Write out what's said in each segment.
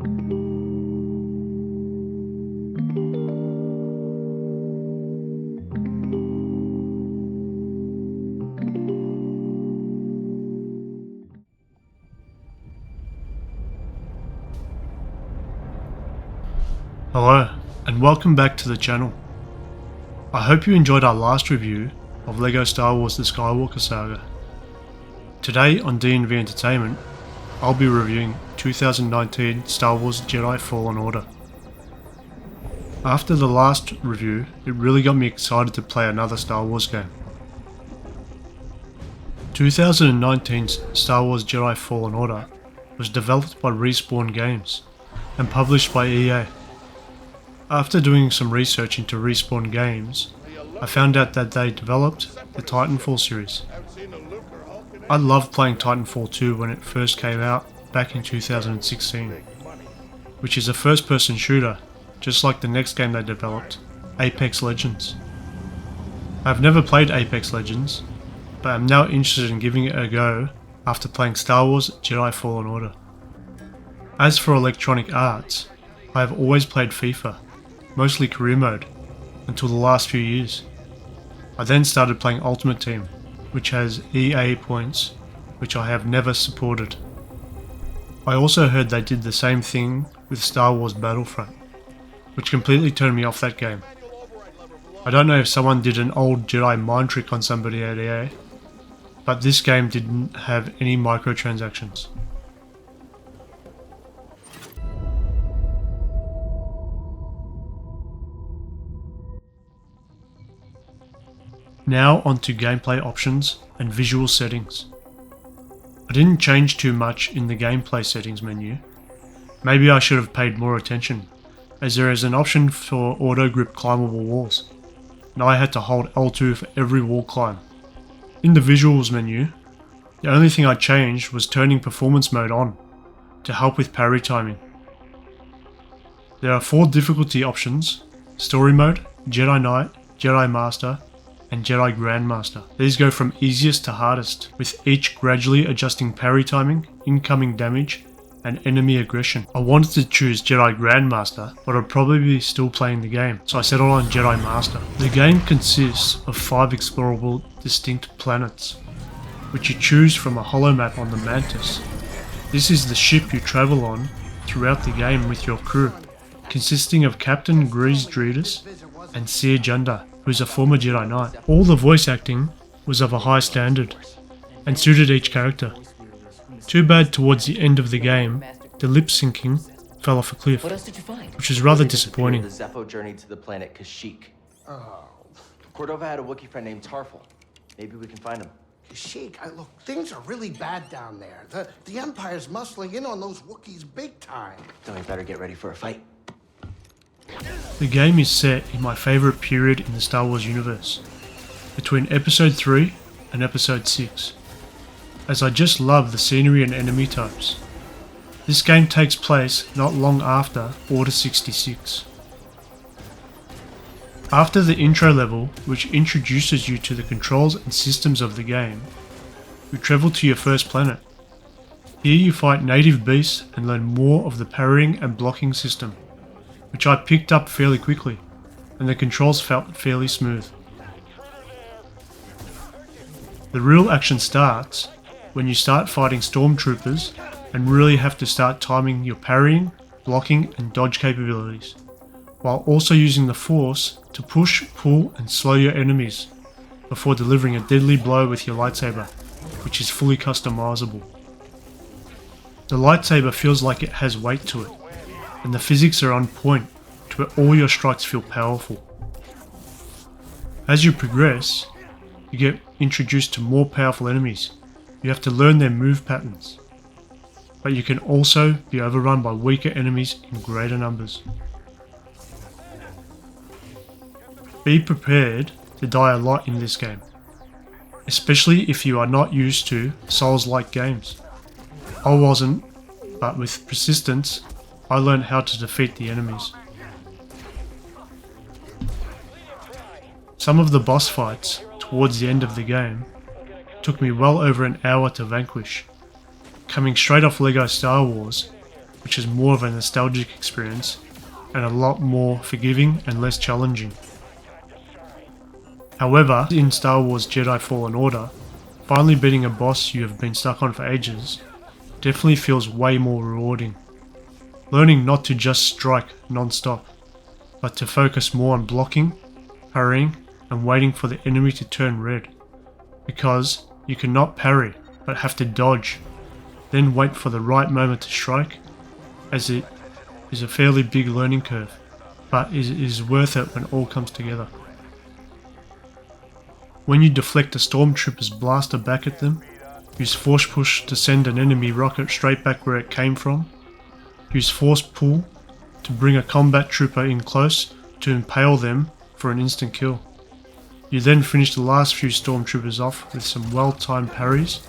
Hello, and welcome back to the channel. I hope you enjoyed our last review of LEGO Star Wars The Skywalker Saga. Today on DNV Entertainment, I'll be reviewing 2019 Star Wars Jedi Fallen Order. After the last review, it really got me excited to play another Star Wars game. 2019's Star Wars Jedi Fallen Order was developed by Respawn Games and published by EA. After doing some research into Respawn Games, I found out that they developed the Titanfall series. I loved playing Titanfall 2 when it first came out back in 2016, which is a first-person shooter, just like the next game they developed, Apex Legends. I've never played Apex Legends, but I'm now interested in giving it a go after playing Star Wars Jedi Fallen Order. As for Electronic Arts, I have always played FIFA, mostly career mode, until the last few years. I then started playing Ultimate Team, which has EA points, which I have never supported. I also heard they did the same thing with Star Wars Battlefront, which completely turned me off that game. I don't know if someone did an old Jedi mind trick on somebody at EA, but this game didn't have any microtransactions. Now onto gameplay options and visual settings. I didn't change too much in the gameplay settings menu. Maybe I should have paid more attention, as there is an option for auto grip climbable walls, and I had to hold L2 for every wall climb. In the visuals menu, the only thing I changed was turning performance mode on, to help with parry timing. There are 4 difficulty options: Story Mode, Jedi Knight, Jedi Master, and Jedi Grandmaster. These go from easiest to hardest, with each gradually adjusting parry timing, incoming damage, and enemy aggression. I wanted to choose Jedi Grandmaster, but I'd probably be still playing the game, so I settled on Jedi Master. The game consists of 5 explorable distinct planets, which you choose from a holomap on the Mantis. This is the ship you travel on throughout the game with your crew, consisting of Captain Grease Dreedus and Seer Junda, who's a former Jedi Knight. All the voice acting was of a high standard, and suited each character. Too bad towards the end of the game, the lip syncing fell off a cliff, which is rather disappointing. The Zeppo journeyed to the planet Kashyyyk. Cordova had a Wookiee friend named Tarful. Maybe we can find him. Kashyyyk, look, things are really bad down there. The Empire's muscling in on those Wookiees big time. So we better get ready for a fight. The game is set in my favourite period in the Star Wars universe, between Episode 3 and Episode 6, as I just love the scenery and enemy types. This game takes place not long after Order 66. After the intro level, which introduces you to the controls and systems of the game, you travel to your first planet. Here you fight native beasts and learn more of the parrying and blocking system, which I picked up fairly quickly, and the controls felt fairly smooth. The real action starts when you start fighting stormtroopers and really have to start timing your parrying, blocking and dodge capabilities, while also using the Force to push, pull and slow your enemies before delivering a deadly blow with your lightsaber, which is fully customizable. The lightsaber feels like it has weight to it, and the physics are on point to where all your strikes feel powerful. As you progress, you get introduced to more powerful enemies. You have to learn their move patterns, but you can also be overrun by weaker enemies in greater numbers. Be prepared to die a lot in this game, especially if you are not used to Souls-like games. I wasn't, but with persistence, I learned how to defeat the enemies. Some of the boss fights towards the end of the game took me well over an hour to vanquish. Coming straight off LEGO Star Wars, which is more of a nostalgic experience and a lot more forgiving and less challenging. However, in Star Wars Jedi Fallen Order, finally beating a boss you have been stuck on for ages definitely feels way more rewarding. Learning not to just strike non-stop, but to focus more on blocking, parrying, and waiting for the enemy to turn red. Because you cannot parry, but have to dodge, then wait for the right moment to strike, as it is a fairly big learning curve, but it is worth it when all comes together. When you deflect a stormtrooper's blaster back at them, use force push to send an enemy rocket straight back where it came from, use force pull to bring a combat trooper in close to impale them for an instant kill. You then finish the last few stormtroopers off with some well-timed parries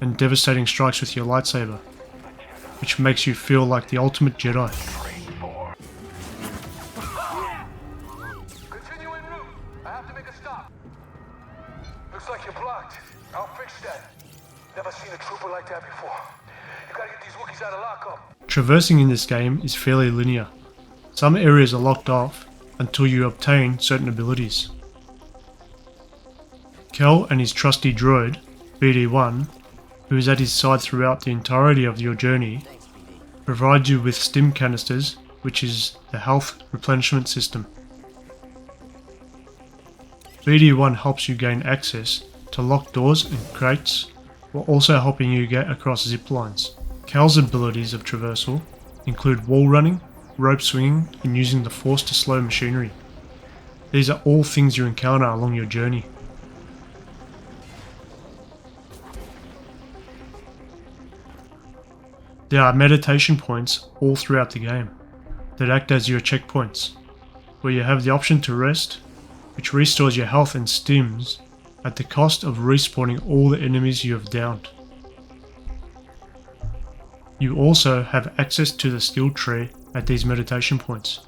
and devastating strikes with your lightsaber, which makes you feel like the ultimate Jedi. Continue en route. I have to make a stop. Looks like you're blocked. I'll fix that. Never seen a trooper like that before. You gotta get these Wookiees out of lockup. Traversing in this game is fairly linear. Some areas are locked off until you obtain certain abilities. Kel and his trusty droid, BD-1, who is at his side throughout the entirety of your journey, provide you with stim canisters, which is the health replenishment system. BD-1 helps you gain access to locked doors and crates, while also helping you get across zip lines. Cal's abilities of traversal include wall running, rope swinging, and using the force to slow machinery. These are all things you encounter along your journey. There are meditation points all throughout the game that act as your checkpoints, where you have the option to rest, which restores your health and stims at the cost of respawning all the enemies you have downed. You also have access to the skill tree at these meditation points,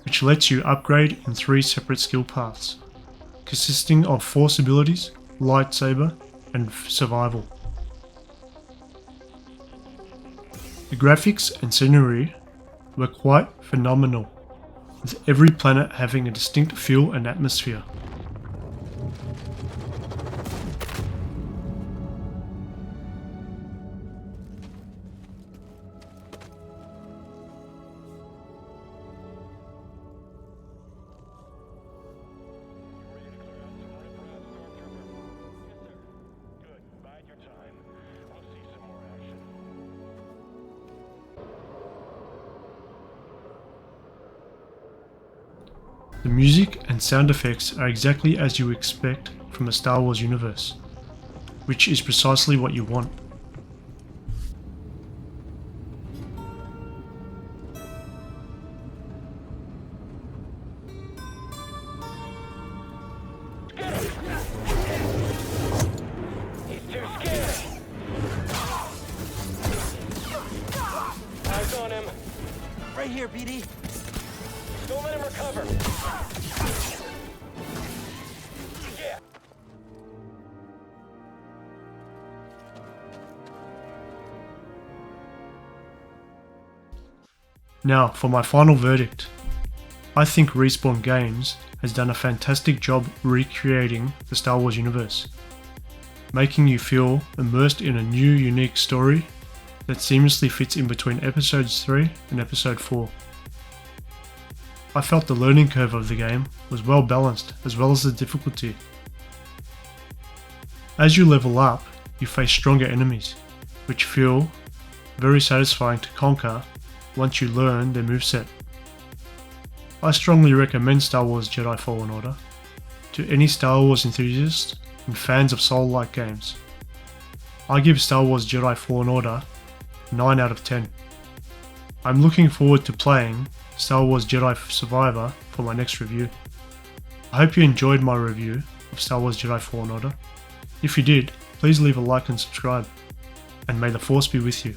which lets you upgrade in 3 separate skill paths, consisting of force abilities, lightsaber, and survival. The graphics and scenery were quite phenomenal, with every planet having a distinct feel and atmosphere. The music and sound effects are exactly as you expect from a Star Wars universe, which is precisely what you want. He's too scared. Eyes on him. Right here, BD. Don't let him recover. Yeah. Now, for my final verdict. I think Respawn Games has done a fantastic job recreating the Star Wars universe, making you feel immersed in a new, unique story that seamlessly fits in between Episodes 3 and Episode 4. I felt the learning curve of the game was well balanced, as well as the difficulty. As you level up, you face stronger enemies, which feel very satisfying to conquer once you learn their moveset. I strongly recommend Star Wars Jedi Fallen Order to any Star Wars enthusiasts and fans of Soul-like games. I give Star Wars Jedi Fallen Order 9 out of 10. I'm looking forward to playing Star Wars Jedi Survivor for my next review. I hope you enjoyed my review of Star Wars Jedi Fallen Order. If you did, please leave a like and subscribe, and may the Force be with you.